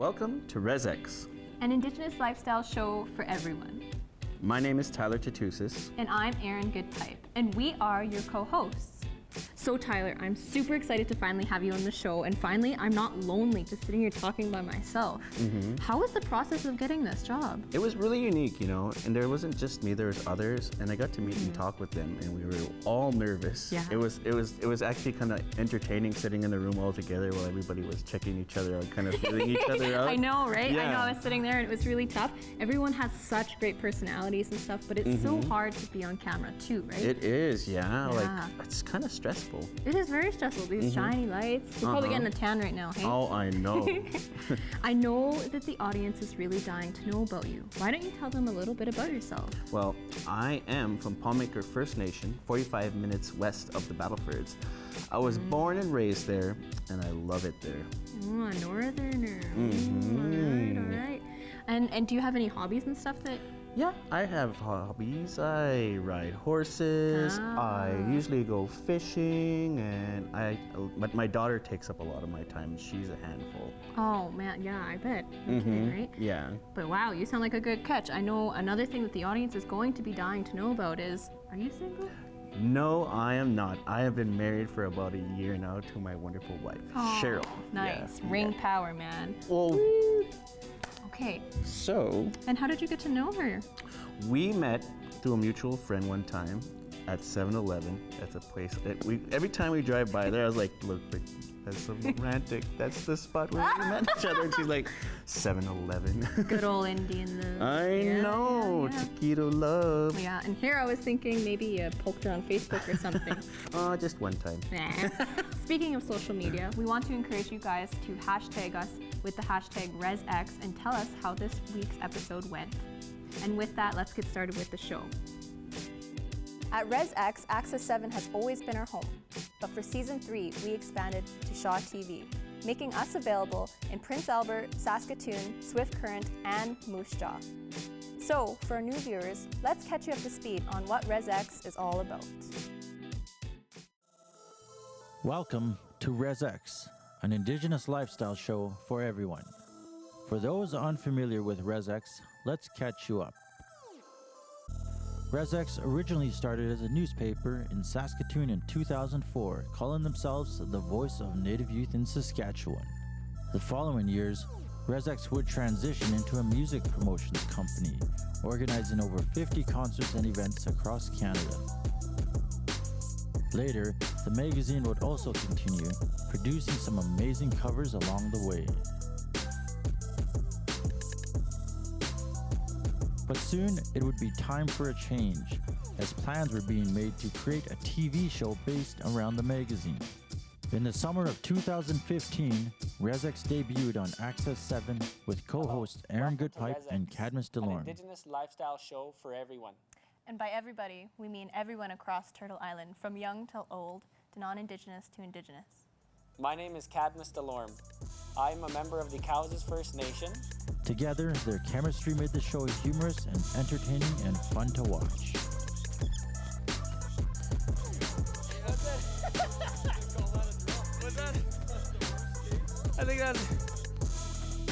Welcome to RezX, an Indigenous lifestyle show for everyone. My name is Tyler Tatusis. And I'm Erin Goodpipe, and we are your co-hosts. So Tyler, I'm super excited to finally have you on the show, and finally I'm not lonely just sitting here talking by myself. How was the process of getting this job? It was really unique, and there wasn't just me, there was others, and I got to meet and talk with them, and we were all nervous. Yeah. It was actually kind of entertaining sitting in the room all together while everybody was checking each other out, kind of feeling each other out. I know, right? Yeah. I know, I was sitting there and it was really tough. Everyone has such great personalities and stuff, but it's so hard to be on camera too, right? It is, yeah. Yeah. Like, it's kind of stressful. It is very stressful, these shiny lights. You're probably getting a tan right now, hey? Oh, I know. I know that the audience is really dying to know about you. Why don't you tell them a little bit about yourself? Well, I am from Palmaker First Nation, 45 minutes west of the Battlefords. I was born and raised there, and I love it there. Oh, a northerner. All right. And do you have any hobbies and stuff that... Yeah, I have hobbies. I ride horses. I usually go fishing, but my daughter takes up a lot of my time. She's a handful. Oh man, yeah, I bet. Okay, right? Yeah. But wow, you sound like a good catch. I know another thing that the audience is going to be dying to know about is, are you single? No, I am not. I have been married for about a year now to my wonderful wife, Cheryl. Nice. Yeah. Ring power, man. Well, okay. so And how did you get to know her? we met through a mutual friend one time at 7-Eleven. That's a place that every time we drive by there, I was like, look, that's so romantic. That's the spot where we met each other. And she's like, 7-Eleven. Good old Indian love. I know, Yeah. taquito love. Yeah, and here I was thinking maybe you poked her on Facebook or something. Oh, just one time. Nah. Speaking of social media, we want to encourage you guys to hashtag us with the hashtag RezX and tell us how this week's episode went. And with that, let's get started with the show. At RezX, Access 7 has always been our home, but for Season 3, we expanded to Shaw TV, making us available in Prince Albert, Saskatoon, Swift Current, and Moose Jaw. So, for our new viewers, let's catch you up to speed on what RezX is all about. Welcome to RezX, an Indigenous lifestyle show for everyone. For those unfamiliar with RezX, let's catch you up. RezX originally started as a newspaper in Saskatoon in 2004, calling themselves the voice of Native youth in Saskatchewan. The following years, RezX would transition into a music promotions company, organizing over 50 concerts and events across Canada. Later, the magazine would also continue, producing some amazing covers along the way. But soon, it would be time for a change, as plans were being made to create a TV show based around the magazine. In the summer of 2015, RezX debuted on Access 7 with co-hosts Erin Goodpipe and Cadmus DeLorme. An Indigenous lifestyle show for everyone. And by everybody, we mean everyone across Turtle Island, from young till old, to non-Indigenous to Indigenous. My name is Cadmus DeLorme. I am a member of the Cowes First Nation. Together, their chemistry made the show humorous and entertaining and fun to watch.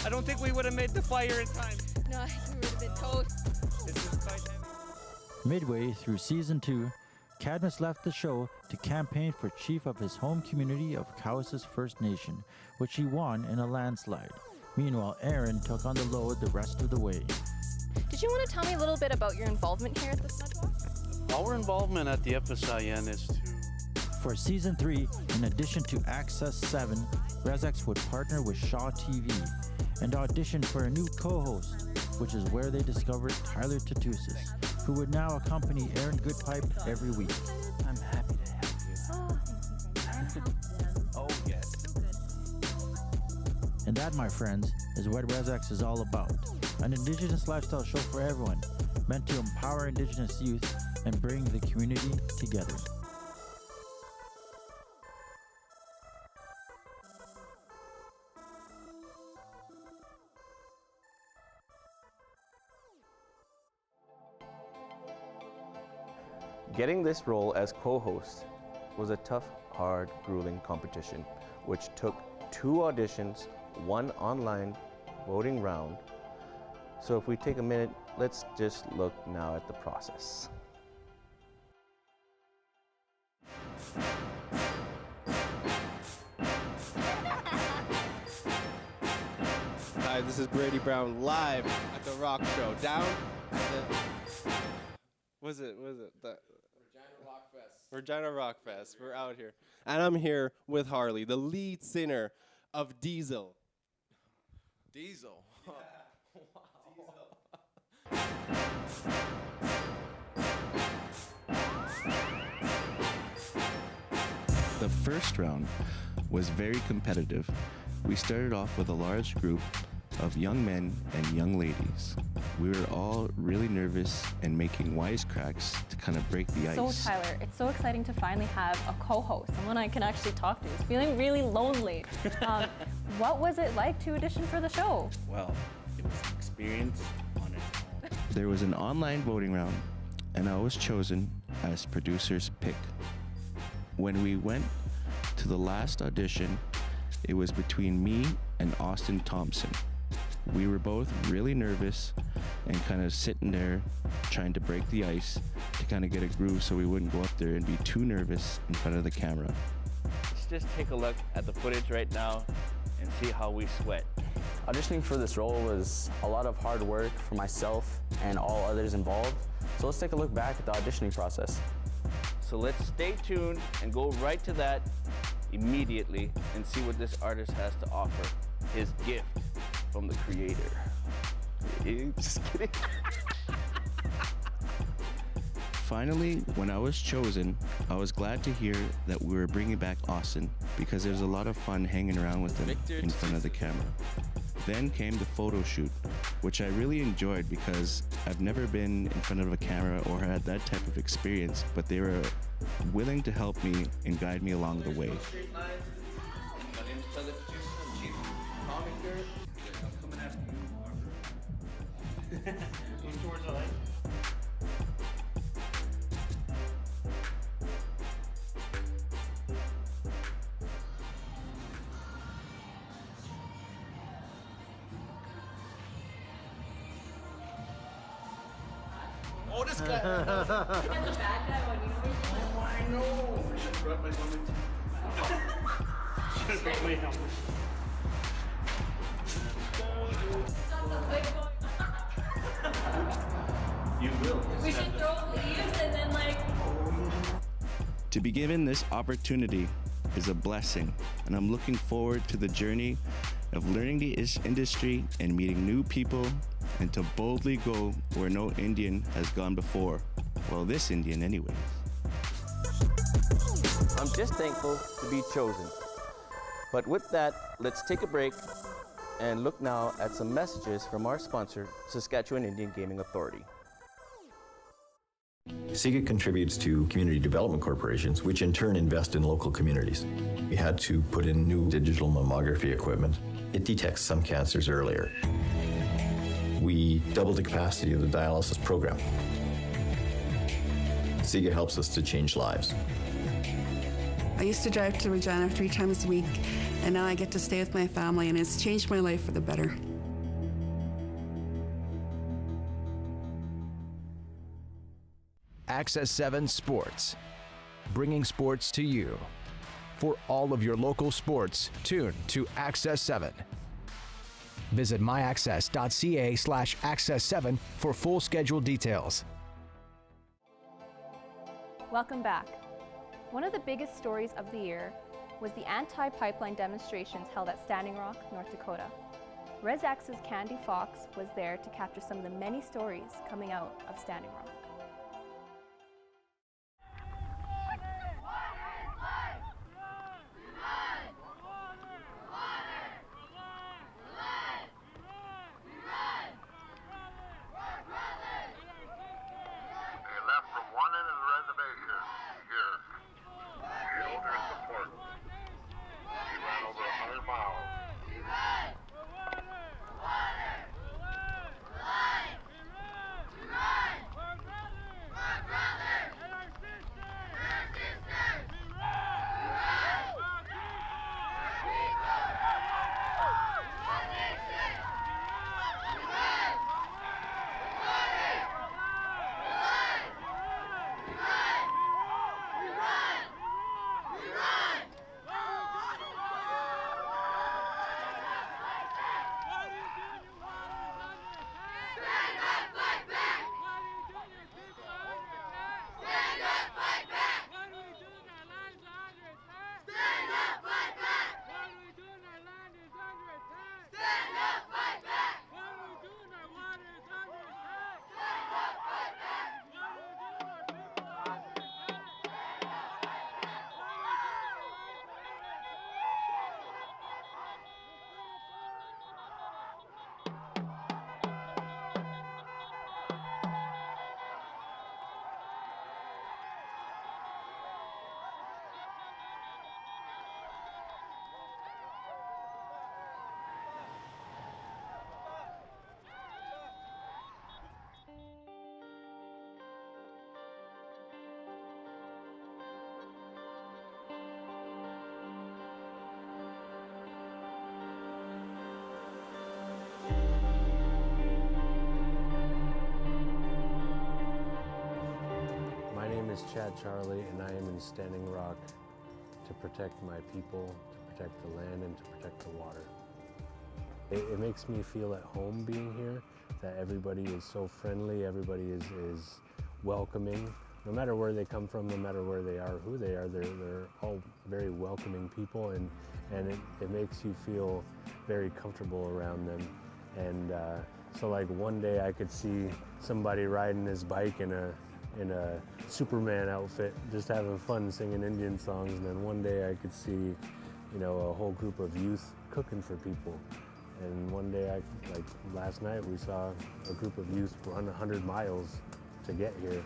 I don't think we would have made the fire in time. No, I think we would have been toast. This is quite heavy. Midway through Season 2, Cadmus left the show to campaign for chief of his home community of Cowes First Nation, which he won in a landslide. Meanwhile, Erin took on the load the rest of the way. Did you want to tell me a little bit about your involvement here at the Smudge Walk? Our involvement at the FSIN is to... For Season 3, in addition to Access 7, RezX would partner with Shaw TV and audition for a new co-host, which is where they discovered Tyler Tatusis, who would now accompany Erin Goodpipe every week. I'm happy to help you. Oh, yes. And that, my friends, is what RezX is all about. An Indigenous lifestyle show for everyone, meant to empower Indigenous youth and bring the community together. Getting this role as co-host was a tough, hard, grueling competition, which took 2 auditions, one online voting round. So if we take a minute, let's just look now at the process. Hi, this is Brady Brown live at the Rock Show. Down at the... Was it the... Regina Rock Fest. We're out here. And I'm here with Harley, the lead singer of Diesel. Diesel. Yeah. The first round was very competitive. We started off with a large group of young men and young ladies. We were all really nervous and making wisecracks to kind of break the So ice. Tyler, it's so exciting to finally have a co-host, someone I can actually talk to. It's feeling really lonely. What was it like to audition for the show? Well, it was an experience on its own. There was an online voting round, and I was chosen as producer's pick. When we went to the last audition, it was between me and Austin Thompson. We were both really nervous and kind of sitting there trying to break the ice to kind of get a groove so we wouldn't go up there and be too nervous in front of the camera. Let's just take a look at the footage right now and see how we sweat. Auditioning for this role was a lot of hard work for myself and all others involved. So let's take a look back at the auditioning process. So let's stay tuned and go right to that immediately and see what this artist has to offer. His gift from the creator. Just kidding. Finally, when I was chosen, I was glad to hear that we were bringing back Austin because there was a lot of fun hanging around with him in front of the camera. Then came the photo shoot, which I really enjoyed because I've never been in front of a camera or had that type of experience, but they were willing to help me and guide me along the way. My name is Tyler Producer. I'm Chief Commenter. I'm coming after you. Move towards the light. Oh, this guy! That's a bad guy on you. Oh, I know! I should have brought my helmet. Should have brought my helmet. You will. We should throw leaves and then like... To be given this opportunity is a blessing, and I'm looking forward to the journey of learning the industry and meeting new people and to boldly go where no Indian has gone before. Well, this Indian anyways. I'm just thankful to be chosen. But with that, let's take a break and look now at some messages from our sponsor, Saskatchewan Indian Gaming Authority. SIGA contributes to community development corporations, which in turn invest in local communities. We had to put in new digital mammography equipment. It detects some cancers earlier. We doubled the capacity of the dialysis program. SIGA helps us to change lives. I used to drive to Regina 3 times a week, and now I get to stay with my family, and it's changed my life for the better. Access 7 Sports, bringing sports to you. For all of your local sports, tune to Access 7. Visit myaccess.ca/access7 for full schedule details. Welcome back. One of the biggest stories of the year was the anti-pipeline demonstrations held at Standing Rock, North Dakota. RezX's Candy Fox was there to capture some of the many stories coming out of Standing Rock. is Chad Charlie, and I am in Standing Rock to protect my people, to protect the land, and to protect the water. It makes me feel at home being here, that everybody is so friendly, everybody is welcoming. No matter where they come from, no matter where they are, who they are, they're all very welcoming people, and it makes you feel very comfortable around them. And so like one day I could see somebody riding his bike in a Superman outfit, just having fun singing Indian songs, and then one day I could see, you know, a whole group of youth cooking for people. And one day, like last night, we saw a group of youth run 100 miles to get here.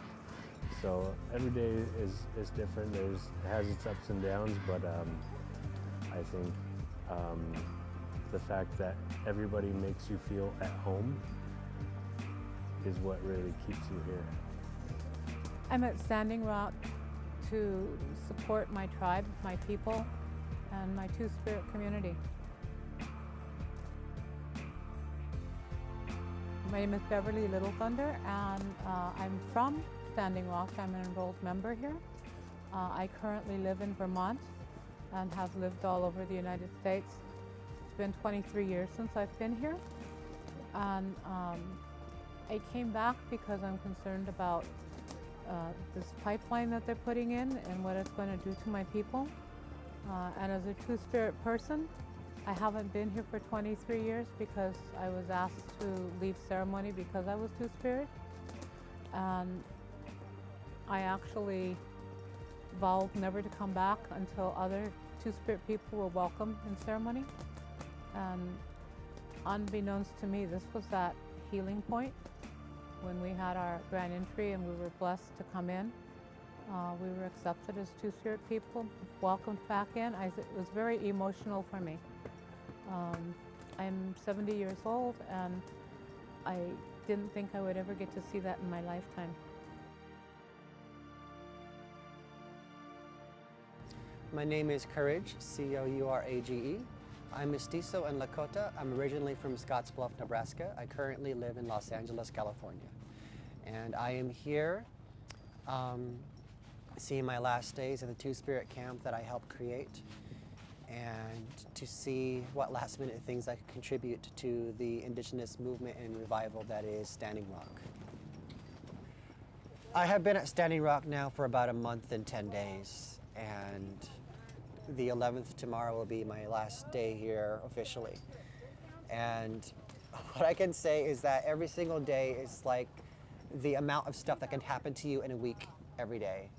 So every day is different. It has its ups and downs, but I think the fact that everybody makes you feel at home is what really keeps you here. I'm at Standing Rock to support my tribe, my people, and my Two-Spirit community. My name is Beverly Little Thunder, and I'm from Standing Rock. I'm an enrolled member here. I currently live in Vermont and have lived all over the United States. It's been 23 years since I've been here. And I came back because I'm concerned about this pipeline that they're putting in and what it's going to do to my people. And as a Two-Spirit person, I haven't been here for 23 years because I was asked to leave ceremony because I was Two-Spirit. And I actually vowed never to come back until other Two-Spirit people were welcome in ceremony. And unbeknownst to me, this was that healing point when we had our grand entry and we were blessed to come in. We were accepted as Two-Spirit people, welcomed back in. It was very emotional for me. I'm 70 years old, and I didn't think I would ever get to see that in my lifetime. My name is Courage, C-O-U-R-A-G-E. I'm mestizo and Lakota. I'm originally from Scottsbluff, Nebraska. I currently live in Los Angeles, California. And I am here seeing my last days in the Two-Spirit camp that I helped create, and to see what last minute things I could contribute to the Indigenous movement and revival that is Standing Rock. I have been at Standing Rock now for about a month and 10 days, and the 11th tomorrow will be my last day here officially. And what I can say is that every single day is like the amount of stuff that can happen to you in a week every day,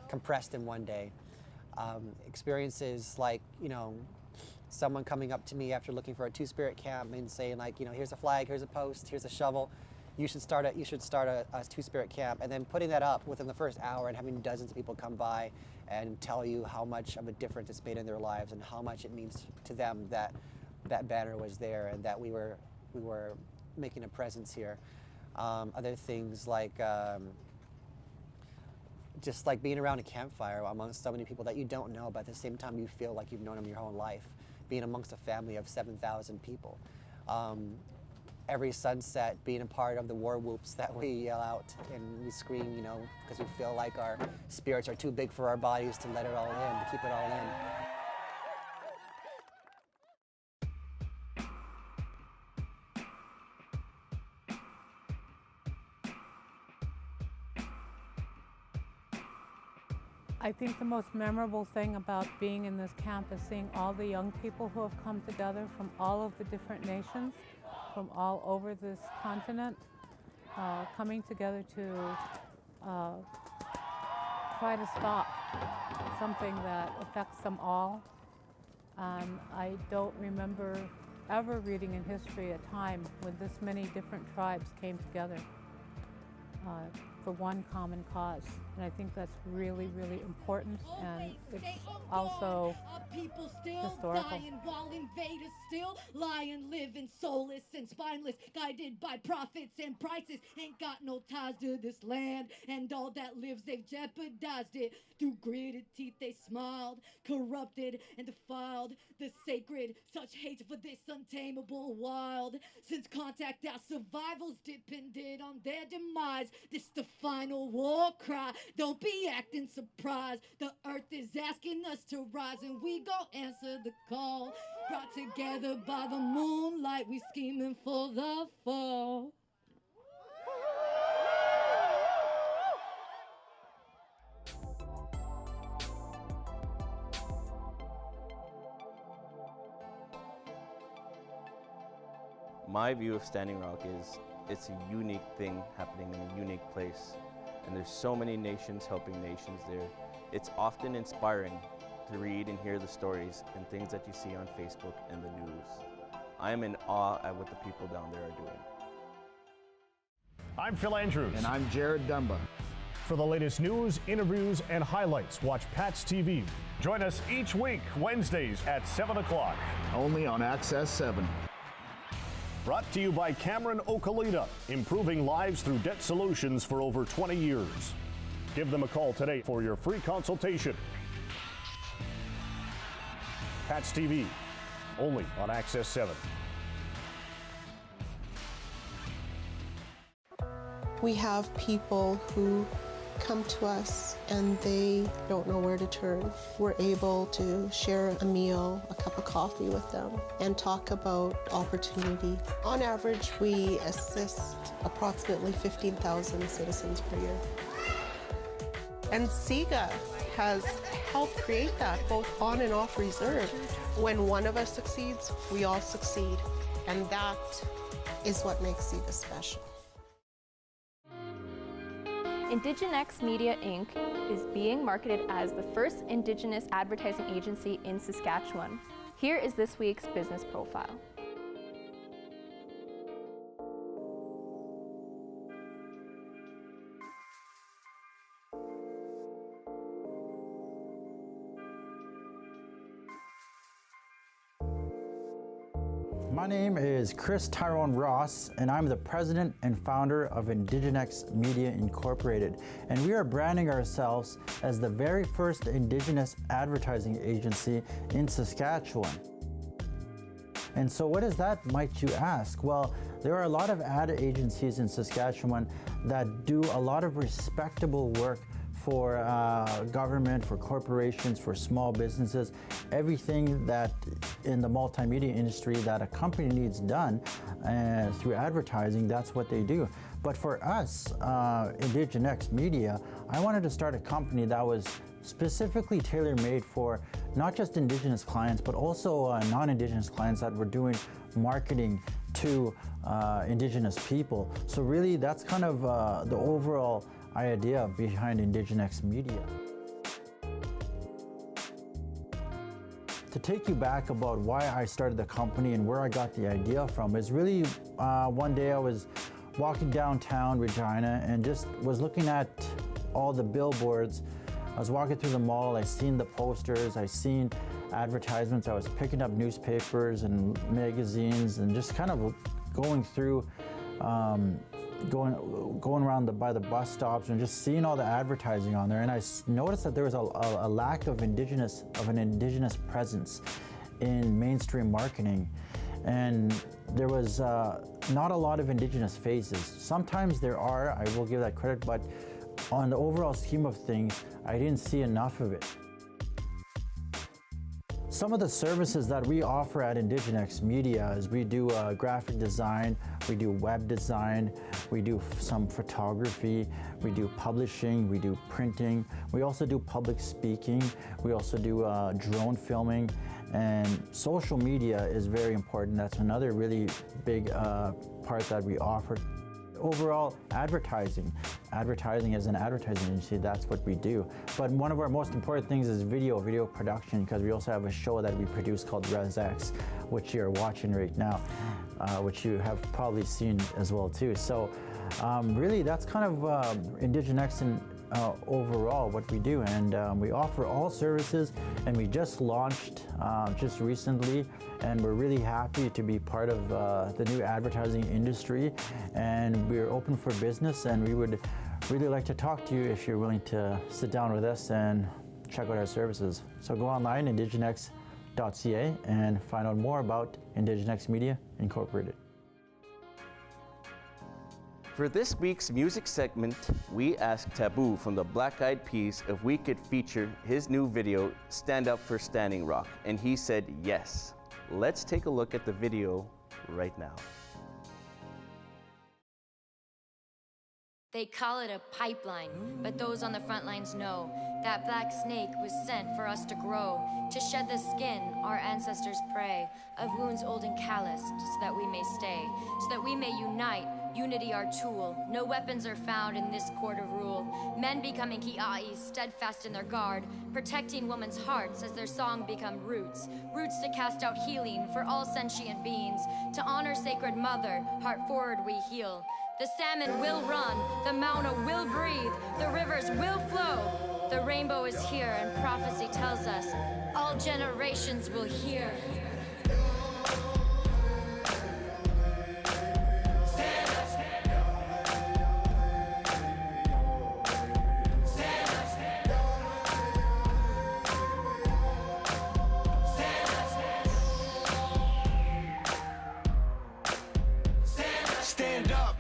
compressed in one day. Experiences like, you know, someone coming up to me after looking for a Two-Spirit camp and saying like, you know, here's a flag, here's a post, here's a shovel, you should start a Two-Spirit camp, and then putting that up within the first hour and having dozens of people come by and tell you how much of a difference it's made in their lives and how much it means to them that that banner was there and that we were making a presence here. Other things like just like being around a campfire amongst so many people that you don't know, but at the same time you feel like you've known them your whole life. Being amongst a family of 7,000 people. Every sunset, being a part of the war whoops that we yell out and we scream, you know, because we feel like our spirits are too big for our bodies to let it all in, to keep it all in. I think the most memorable thing about being in this camp is seeing all the young people who have come together from all of the different nations, from all over this continent, coming together to try to stop something that affects them all. I don't remember ever reading in history a time when this many different tribes came together for one common cause. And I think that's really, really important, and it's also people still historical. dying while invaders still lying, living soulless and spineless, guided by profits and prices, ain't got no ties to this land, and all that lives they've jeopardized it. Through gritted teeth they smiled, corrupted and defiled the sacred, such hate for this untamable wild. Since contact our survivals depended on their demise, this the final war cry, Don't be acting surprised. The earth is asking us to rise, and we gon' answer the call. Brought together by the moonlight, we scheming for the fall. My view of Standing Rock is it's a unique thing happening in a unique place. And there's so many nations helping nations there. It's often inspiring to read and hear the stories and things that you see on Facebook and the news. I am in awe at what the people down there are doing. I'm Phil Andrews. And I'm Jared Dunbar. For the latest news, interviews, and highlights, watch Pat's TV. Join us each week, Wednesdays at 7 o'clock. Only on Access 7. Brought to you by Cameron Okalita, improving lives through debt solutions for over 20 years. Give them a call today for your free consultation. Pat's TV, only on Access 7. We have people who come to us and they don't know where to turn. We're able to share a meal, a cup of coffee with them, and talk about opportunity. On average, we assist approximately 15,000 citizens per year. And SIGA has helped create that, both on and off reserve. When one of us succeeds, we all succeed. And that is what makes SIGA special. Indigenex Media Inc. is being marketed as the first Indigenous advertising agency in Saskatchewan. Here is this week's business profile. My name is Chris Tyrone Ross, and I'm the president and founder of Indigenex Media Incorporated. And we are branding ourselves as the very first Indigenous advertising agency in Saskatchewan. And so what is that, might you ask? Well, there are a lot of ad agencies in Saskatchewan that do a lot of respectable work for government, for corporations, for small businesses, everything that in the multimedia industry that a company needs done through advertising, that's what they do. But for us, Indigenex Media, I wanted to start a company that was specifically tailor-made for not just Indigenous clients, but also non-Indigenous clients that were doing marketing to Indigenous people. So really, that's kind of the overall idea behind Indigenex Media. To take you back about why I started the company and where I got the idea from is really one day I was walking downtown Regina and just was looking at all the billboards. I was walking through the mall, I seen the posters, I seen advertisements, I was picking up newspapers and magazines and just kind of going through going around by the bus stops and just seeing all the advertising on there, and I noticed that there was a lack of an indigenous presence in mainstream marketing, and there was not a lot of Indigenous faces. Sometimes there are, I will give that credit, but on the overall scheme of things, I didn't see enough of it. Some of the services that we offer at Indigenex Media is we do graphic design, we do web design, we do some photography, we do publishing, we do printing, we also do public speaking, we also do drone filming, and social media is very important. That's another really big part that we offer. Overall, advertising as an advertising agency, that's what we do. But one of our most important things is video production, because we also have a show that we produce called RezX, which you're watching right now, which you have probably seen as well too. So really that's kind of Indigenex and overall what we do, and we offer all services, and we just launched just recently, and we're really happy to be part of the new advertising industry, and we're open for business, and we would really like to talk to you if you're willing to sit down with us and check out our services. So go online, indigenex.ca, and find out more about Indigenex Media Incorporated. For this week's music segment, we asked Taboo from the Black Eyed Peas if we could feature his new video, Stand Up for Standing Rock, and he said yes. Let's take a look at the video right now. They call it a pipeline, but those on the front lines know that black snake was sent for us to grow, to shed the skin our ancestors pray, of wounds old and calloused, so that we may stay, so that we may unite, unity our tool. No weapons are found in this court of rule. Men becoming ki'ai, steadfast in their guard, protecting women's hearts as their song become roots, roots to cast out healing for all sentient beings, to honor sacred mother, heart forward we heal. The salmon will run, the Mauna will breathe, the rivers will flow. The rainbow is here and prophecy tells us all generations will hear. Stand up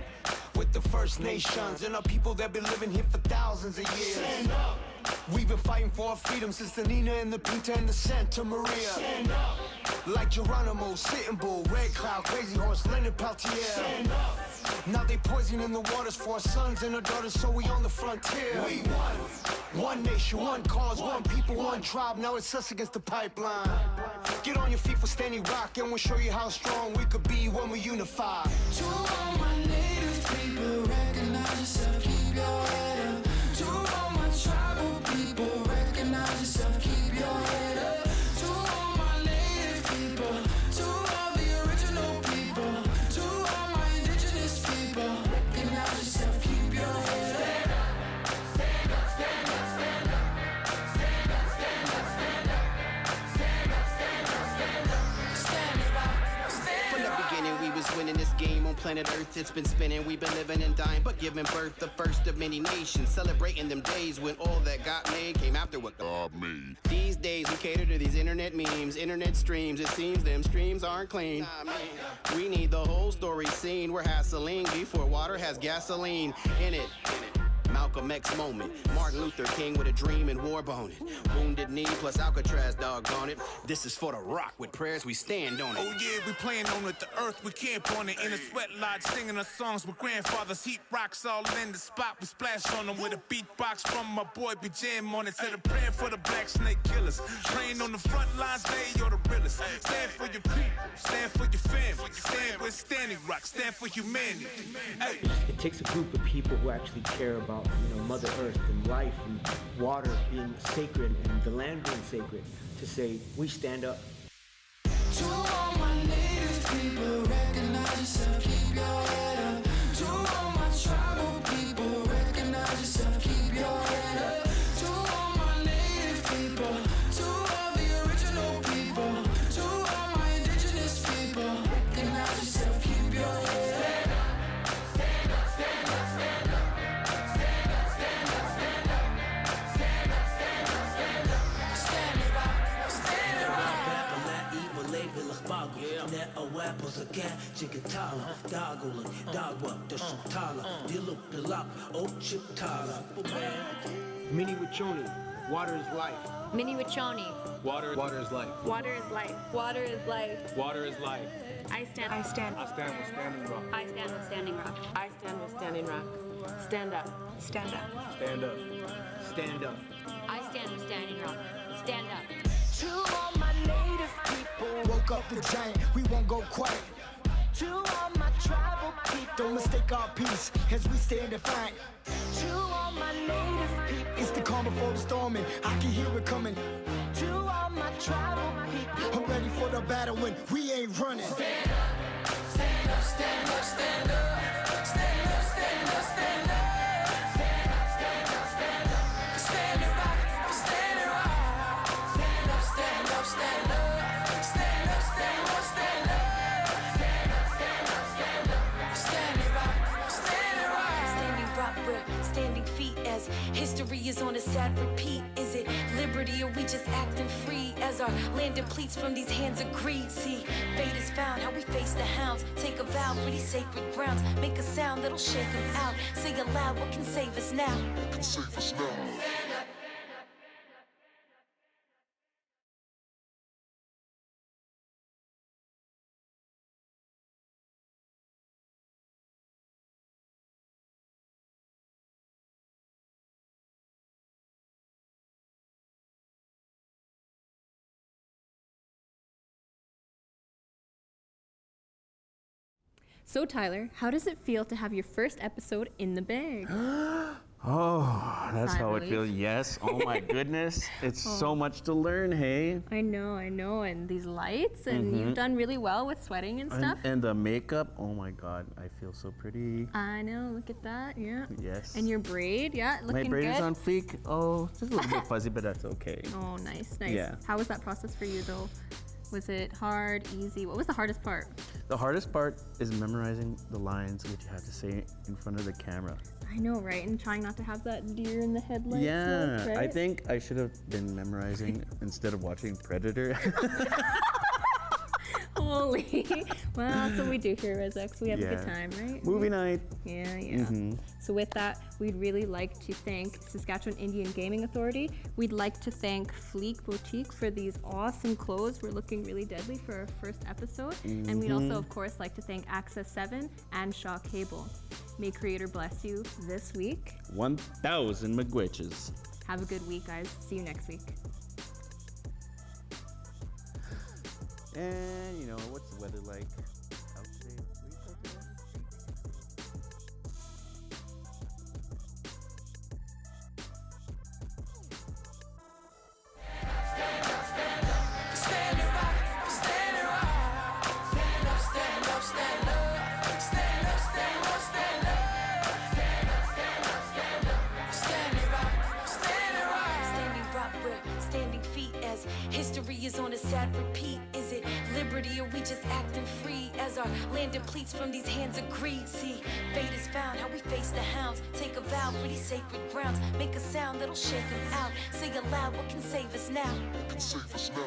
with the First Nations and our people that been living here for thousands of years. Stand up. We've been fighting for our freedom since the Nina and the Pinta and the Santa Maria. Stand up. Like Geronimo, Sitting Bull, Red Cloud, Crazy Horse, Leonard Peltier. Stand up. Now they poisoning the waters for our sons and our daughters, so we on the frontier. We won. One nation, one cause, one people, one tribe. Now it's us against the pipeline. Get on your feet for Standing Rock, and we'll show you how strong we could be when we unify. To all my native people, recognize yourself, keep your head up. To all my tribal people, recognize yourself, keep your head up. To all my native people, to all the original people, to all my indigenous people, recognize yourself, keep your head up. Stand up, stand up, stand up, stand up, stand up, stand up, stand up, stand up, stand up, stand up, stand up. From the beginning, we was winning this game on planet Earth. It's been spinning. We've been living and dying, but giving birth, the first of many nations. Celebrating them days when all that got made came after what God made. These days, we cater to these internet memes, internet streams. It seems them streams aren't clean. We need the whole story seen. We're hassling before water has gasoline in it. Malcolm X moment. Martin Luther King with a dream and war bone it. Wounded knee plus Alcatraz doggone it. This is for the rock with prayers we stand on it. Oh yeah, we playing on it. The earth we camp on it. In a sweat lodge singing our songs with grandfathers. Heat rocks all in the spot. We splash on them with a beatbox from my boy. We jam on it. Said a prayer for the black snake killers. Praying on the front lines, they are the realest. Stand for your people. Stand for your family. Stand with Standing Rock. Stand for humanity. Hey. It takes a group of people who actually care about, Mother Earth and life and water being sacred and the land being sacred to say, we stand up. To all my native people, recognize yourself, keep your head up. To all my tribal people, recognize yourself, keep your head up. To all my native people, to all the original people, to all my indigenous people, recognize yourself, keep your head up. Stand up, stand up, stand up. Stand up, stand up, stand up. Stand up, stand up, stand up. Stand it up, stand it up. Mini Wachoni, water is life. Mini Wachoni. Water is life. Water is life. Water is life. Water is life. I stand. I stand with Standing Rock. I stand with Standing Rock. I stand with Standing Rock. Stand up. Stand up. Stand up. Stand up. I stand with Standing Rock. Stand up. To all my native people, Woke up the giant, we won't go quiet. to all my tribal people, Don't mistake our peace as we stand defiant. to all my native people, It's the calm before the storm and I can hear it coming. to all my tribal people. I'm ready for the battle when we ain't running. Stand up, stand up, stand up, stand up. Stand up, stand up, stand up. Stand up, stand up, stand up. Standing Rock, Standing Rock. Stand up, stand up, stand up. Stand up, stand up, stand up. Stand up, stand up, stand up. Standing Rock, Standing Rock. Standing Rock, we're standing feet as history is on a sad repeat. Is it liberty or we just acting free as our land depletes from these hands of greed? See, Fate is found, how we face the hounds. Take a vow for these sacred grounds. Make a sound that'll shake them out. Say aloud, what can save us now? Save us now. So Tyler, how does it feel to have your first episode in the bag? Oh, that's Sigh how relief. it feels. Yes. Oh my goodness. It's so much to learn, hey? I know. And these lights, and you've done really well with sweating and stuff. And the makeup, oh my God, I feel so pretty. I know, look at that, yeah. Yes. And your braid, yeah, looking My braid good. is on fleek. Oh, just a little bit fuzzy, but that's okay. Oh, nice, nice. Yeah. How was that process for you though? Was it hard, easy? What was the hardest part? The hardest part is memorizing the lines which you have to say in front of the camera. I know, right? And trying not to have that deer in the headlights Yeah, look, right? I think I should have been memorizing instead of watching Predator. Holy. Well, that's what we do here, RezX. We have a good Yeah. time, right? Movie night. Yeah, yeah. So with that, we'd really like to thank Saskatchewan Indian Gaming Authority. We'd like to thank Fleek Boutique for these awesome clothes. We're looking really deadly for our first episode. And we'd also, of course, like to thank Access 7 and Shaw Cable. May Creator bless you this week. 1,000 McGwitches. Have a good week, guys. See you next week. And you know, what's the weather like out today? Will you check the weather? Standing rock, we're standing feet as history is on a sad repeat. Is it liberty or we just acting free as our land depletes from these hands of greed? See, fate is found, how we face the hounds. Take a vow for these sacred grounds. Make a sound that'll shake them out. Say aloud, what can save us now? Save us now.